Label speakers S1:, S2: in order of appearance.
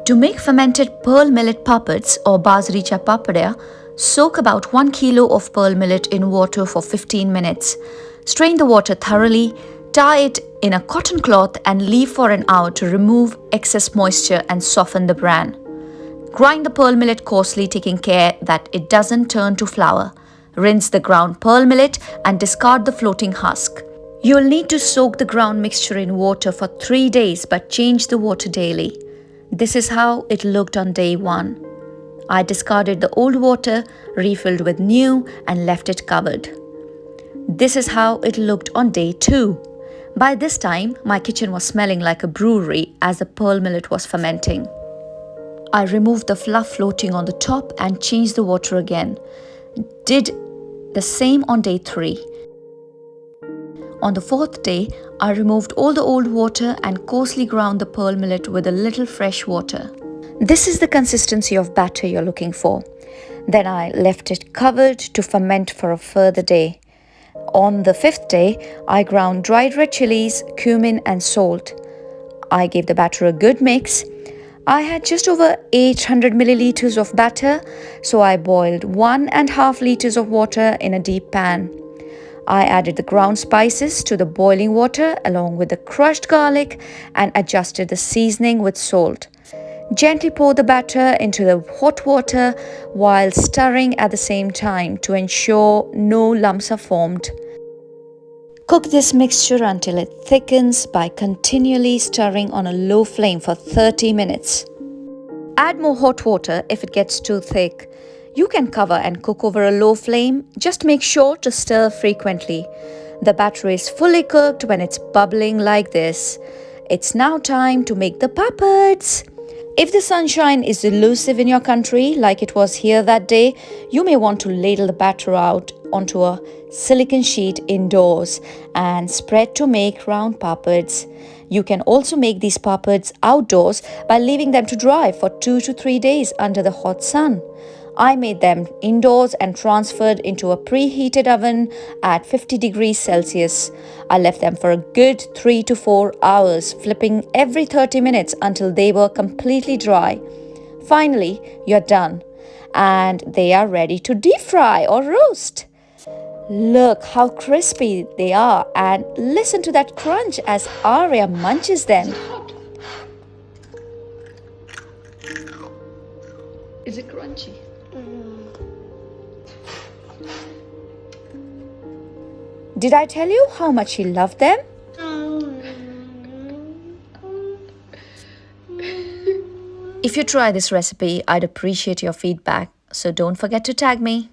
S1: To make fermented pearl-millet papads or bazaricha papada, soak about 1 kilo of pearl-millet in water for 15 minutes. Strain the water thoroughly, tie it in a cotton cloth and leave for an hour to remove excess moisture and soften the bran. Grind the pearl millet coarsely, taking care that it doesn't turn to flour. Rinse the ground pearl millet and discard the floating husk. You will need to soak the ground mixture in water for 3 days, but change the water daily. This is how it looked on day 1. I discarded the old water, refilled with new and left it covered. This is how it looked on day 2. By this time, my kitchen was smelling like a brewery as the pearl millet was fermenting. I removed the fluff floating on the top and changed the water again. Did the same on day 3. On the 4th day, I removed all the old water and coarsely ground the pearl millet with a little fresh water. This is the consistency of batter you're looking for. Then I left it covered to ferment for a further day. On the 5th day, I ground dried red chillies, cumin and salt. I gave the batter a good mix. I had just over 800 milliliters of batter, so I boiled 1.5 liters of water in a deep pan. I added the ground spices to the boiling water along with the crushed garlic and adjusted the seasoning with salt. Gently pour the batter into the hot water while stirring at the same time to ensure no lumps are formed. Cook this mixture until it thickens by continually stirring on a low flame for 30 minutes. Add more hot water if it gets too thick. You can cover and cook over a low flame. Just make sure to stir frequently. The batter is fully cooked when it's bubbling like this. It's now time to make the papads. If the sunshine is elusive in your country, like it was here that day, you may want to ladle the batter out onto a silicone sheet indoors and spread to make round papads. You can also make these papads outdoors by leaving them to dry for 2 to 3 days under the hot sun. I made them indoors and transferred into a preheated oven at 50 degrees Celsius. I left them for a good 3 to 4 hours, flipping every 30 minutes until they were completely dry. Finally, you're done and they are ready to deep fry or roast. Look how crispy they are and listen to that crunch as Arya munches them.
S2: Is it crunchy?
S1: Did I tell you how much he loved them? If you try this recipe, I'd appreciate your feedback, so don't forget to tag me.